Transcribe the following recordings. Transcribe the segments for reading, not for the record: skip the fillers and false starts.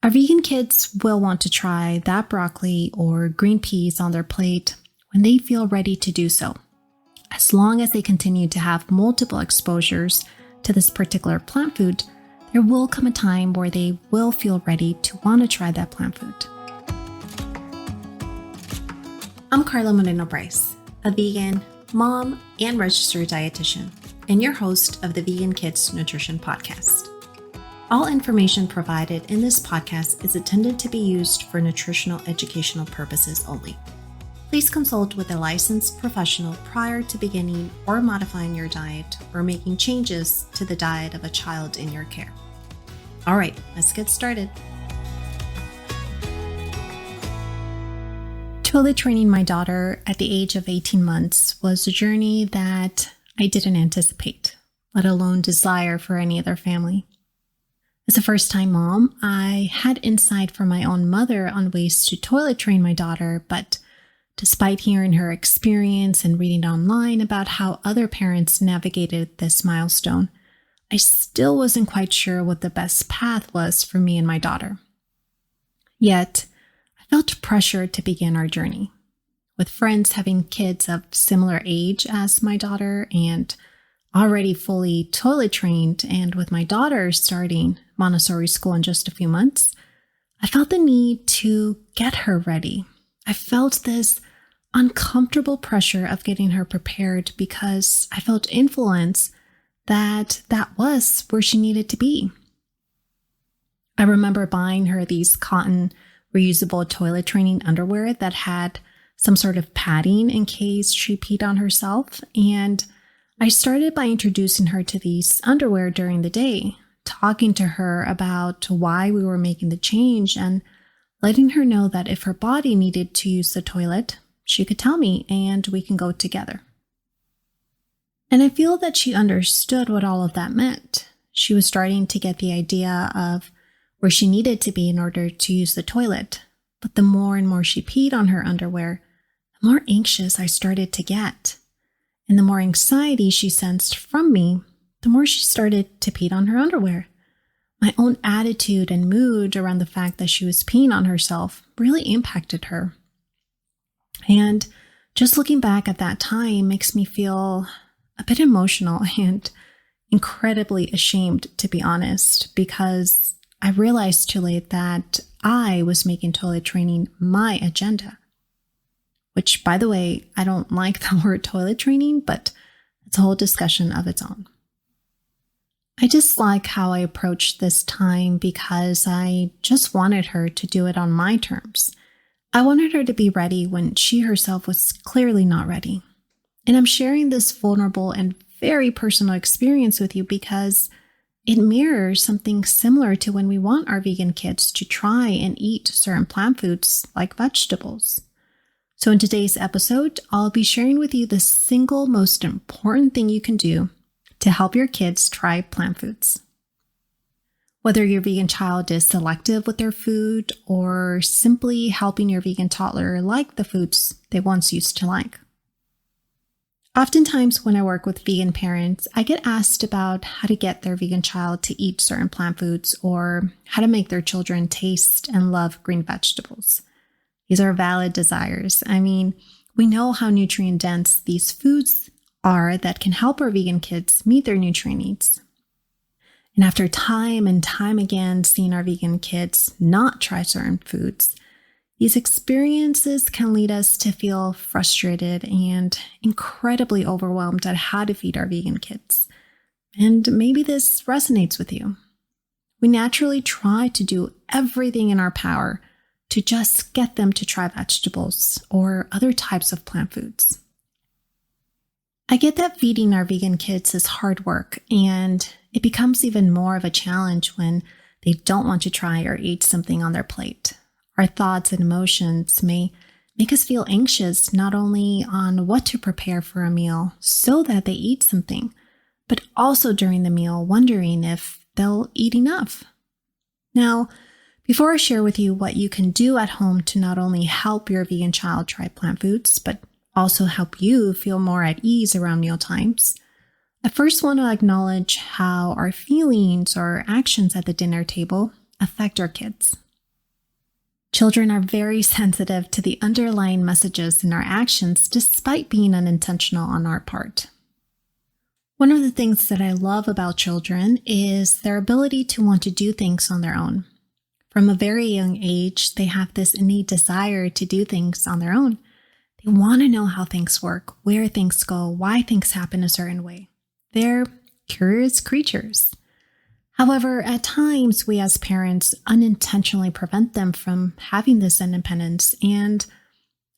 Our vegan kids will want to try that broccoli or green peas on their plate when they feel ready to do so. As long as they continue to have multiple exposures to this particular plant food, there will come a time where they will feel ready to want to try that plant food. I'm Carla Moreno-Bryce, a vegan, mom, and registered dietitian, and your host of the Vegan Kids Nutrition Podcast. All information provided in this podcast is intended to be used for nutritional educational purposes only. Please consult with a licensed professional prior to beginning or modifying your diet or making changes to the diet of a child in your care. All right, let's get started. Toilet training my daughter at the age of 18 months was a journey that I didn't anticipate, let alone desire for any other family. As a first-time mom, I had insight from my own mother on ways to toilet train my daughter, but despite hearing her experience and reading online about how other parents navigated this milestone, I still wasn't quite sure what the best path was for me and my daughter. Yet, I felt pressure to begin our journey. With friends having kids of similar age as my daughter and already fully toilet trained, and with my daughter starting Montessori school in just a few months, I felt the need to get her ready. I felt this uncomfortable pressure of getting her prepared because I felt influence that was where she needed to be. I remember buying her these cotton reusable toilet training underwear that had some sort of padding in case she peed on herself, and I started by introducing her to these underwear during the day, talking to her about why we were making the change and letting her know that if her body needed to use the toilet, she could tell me and we can go together. And I feel that she understood what all of that meant. She was starting to get the idea of where she needed to be in order to use the toilet. But the more and more she peed on her underwear, the more anxious I started to get. And the more anxiety she sensed from me, the more she started to pee on her underwear. My own attitude and mood around the fact that she was peeing on herself really impacted her. And just looking back at that time makes me feel a bit emotional and incredibly ashamed, to be honest, because I realized too late that I was making toilet training my agenda. Which, by the way, I don't like the word toilet training, but it's a whole discussion of its own. I just like how I approached this time because I just wanted her to do it on my terms. I wanted her to be ready when she herself was clearly not ready. And I'm sharing this vulnerable and very personal experience with you because it mirrors something similar to when we want our vegan kids to try and eat certain plant foods like vegetables. So in today's episode, I'll be sharing with you the single most important thing you can do to help your kids try plant foods. Whether your vegan child is selective with their food or simply helping your vegan toddler like the foods they once used to like. Oftentimes when I work with vegan parents, I get asked about how to get their vegan child to eat certain plant foods or how to make their children taste and love green vegetables. These are valid desires. I mean, we know how nutrient dense these foods are that can help our vegan kids meet their nutrient needs. And after time and time again seeing our vegan kids not try certain foods, these experiences can lead us to feel frustrated and incredibly overwhelmed at how to feed our vegan kids. And maybe this resonates with you. We naturally try to do everything in our power to just get them to try vegetables or other types of plant foods. I get that feeding our vegan kids is hard work, and it becomes even more of a challenge when they don't want to try or eat something on their plate. Our thoughts and emotions may make us feel anxious not only on what to prepare for a meal so that they eat something, but also during the meal wondering if they'll eat enough. Now, before I share with you what you can do at home to not only help your vegan child try plant foods, but also help you feel more at ease around meal times, I first want to acknowledge how our feelings or actions at the dinner table affect our kids. Children are very sensitive to the underlying messages in our actions despite being unintentional on our part. One of the things that I love about children is their ability to want to do things on their own. From a very young age, they have this innate desire to do things on their own. They want to know how things work, where things go, why things happen a certain way. They're curious creatures. However, at times, we as parents unintentionally prevent them from having this independence, and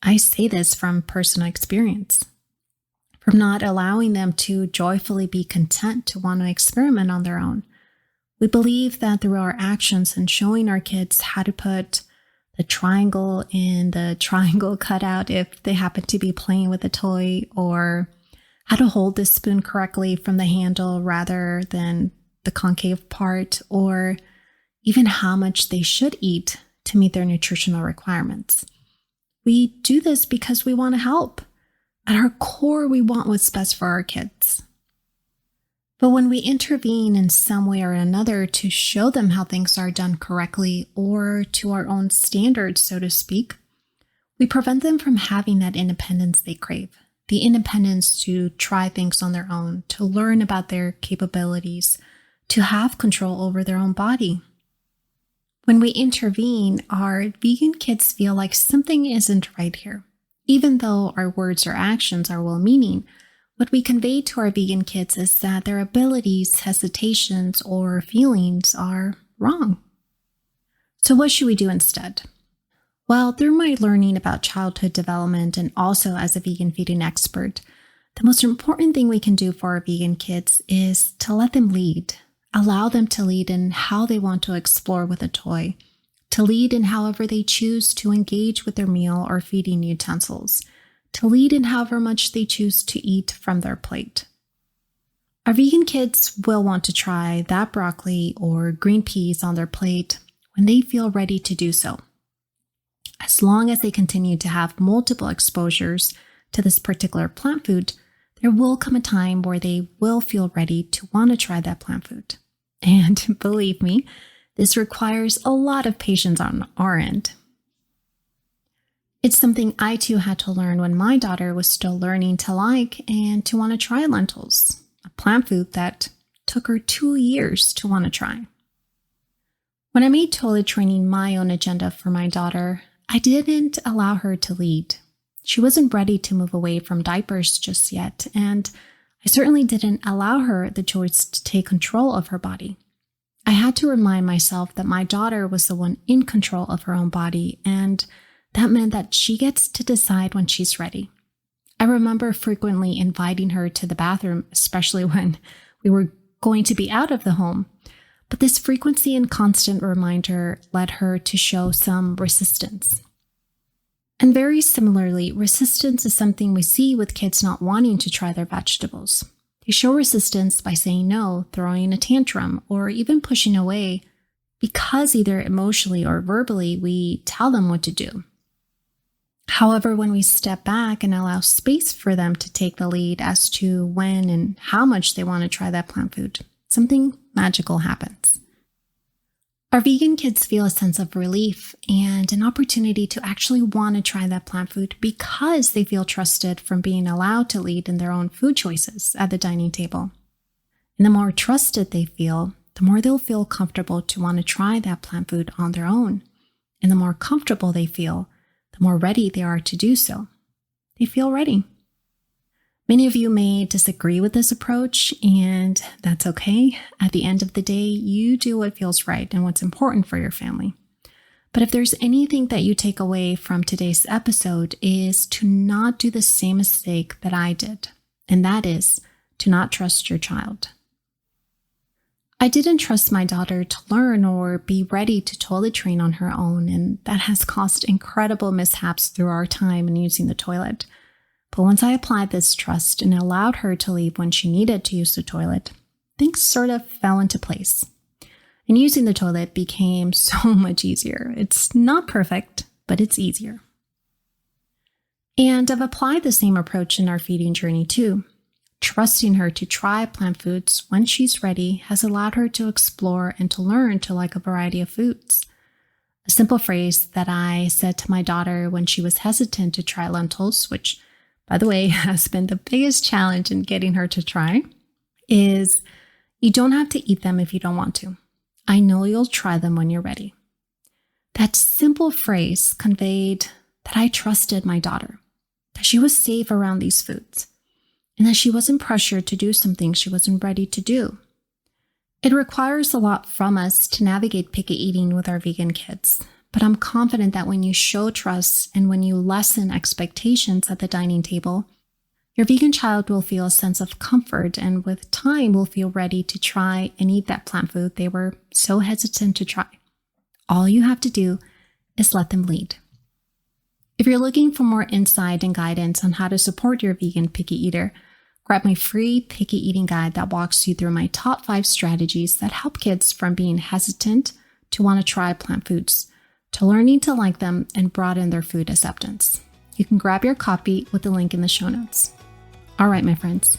I say this from personal experience, from not allowing them to joyfully be content to want to experiment on their own. We believe that through our actions and showing our kids how to put the triangle in the triangle cutout if they happen to be playing with a toy, or how to hold the spoon correctly from the handle rather than the concave part, or even how much they should eat to meet their nutritional requirements. We do this because we want to help. At our core, we want what's best for our kids. But when we intervene in some way or another to show them how things are done correctly or to our own standards, so to speak, we prevent them from having that independence they crave, the independence to try things on their own, to learn about their capabilities, to have control over their own body. When we intervene, our vegan kids feel like something isn't right here. Even though our words or actions are well-meaning, what we convey to our vegan kids is that their abilities, hesitations, or feelings are wrong. So what should we do instead? Well, through my learning about childhood development and also as a vegan feeding expert, the most important thing we can do for our vegan kids is to let them lead. Allow them to lead in how they want to explore with a toy, to lead in however they choose to engage with their meal or feeding utensils, to lead in however much they choose to eat from their plate. Our vegan kids will want to try that broccoli or green peas on their plate when they feel ready to do so. As long as they continue to have multiple exposures to this particular plant food, there will come a time where they will feel ready to want to try that plant food. And believe me, this requires a lot of patience on our end. It's something I too had to learn when my daughter was still learning to like and to want to try lentils, a plant food that took her 2 years to want to try. When I made toilet training my own agenda for my daughter, I didn't allow her to lead. She wasn't ready to move away from diapers just yet, and I certainly didn't allow her the choice to take control of her body. I had to remind myself that my daughter was the one in control of her own body, and that meant that she gets to decide when she's ready. I remember frequently inviting her to the bathroom, especially when we were going to be out of the home. But this frequency and constant reminder led her to show some resistance. And very similarly, resistance is something we see with kids not wanting to try their vegetables. They show resistance by saying no, throwing a tantrum, or even pushing away because either emotionally or verbally we tell them what to do. However, when we step back and allow space for them to take the lead as to when and how much they want to try that plant food, something magical happens. Our vegan kids feel a sense of relief and an opportunity to actually want to try that plant food because they feel trusted from being allowed to lead in their own food choices at the dining table. And the more trusted they feel, the more they'll feel comfortable to want to try that plant food on their own. And the more comfortable they feel, the more ready they are to do so. They feel ready. Many of you may disagree with this approach, and that's okay. At the end of the day, you do what feels right and what's important for your family. But if there's anything that you take away from today's episode is to not do the same mistake that I did, and that is to not trust your child. I didn't trust my daughter to learn or be ready to toilet train on her own, and that has caused incredible mishaps through our time in using the toilet. But once I applied this trust and allowed her to leave when she needed to use the toilet, things sort of fell into place. And using the toilet became so much easier. It's not perfect, but it's easier. And I've applied the same approach in our feeding journey too. Trusting her to try plant foods when she's ready has allowed her to explore and to learn to like a variety of foods. A simple phrase that I said to my daughter when she was hesitant to try lentils, which, by the way, has been the biggest challenge in getting her to try, is you don't have to eat them if you don't want to. I know you'll try them when you're ready. That simple phrase conveyed that I trusted my daughter, that she was safe around these foods, and that she wasn't pressured to do something she wasn't ready to do. It requires a lot from us to navigate picky eating with our vegan kids, but I'm confident that when you show trust and when you lessen expectations at the dining table, your vegan child will feel a sense of comfort and with time will feel ready to try and eat that plant food they were so hesitant to try. All you have to do is let them lead. If you're looking for more insight and guidance on how to support your vegan picky eater, grab my free picky eating guide that walks you through my top 5 strategies that help kids from being hesitant to want to try plant foods, to learning to like them and broaden their food acceptance. You can grab your copy with the link in the show notes. All right, my friends,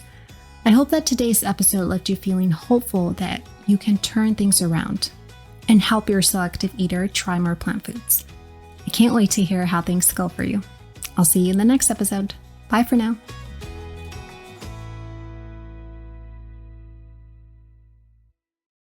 I hope that today's episode left you feeling hopeful that you can turn things around and help your selective eater try more plant foods. I can't wait to hear how things go for you. I'll see you in the next episode. Bye for now.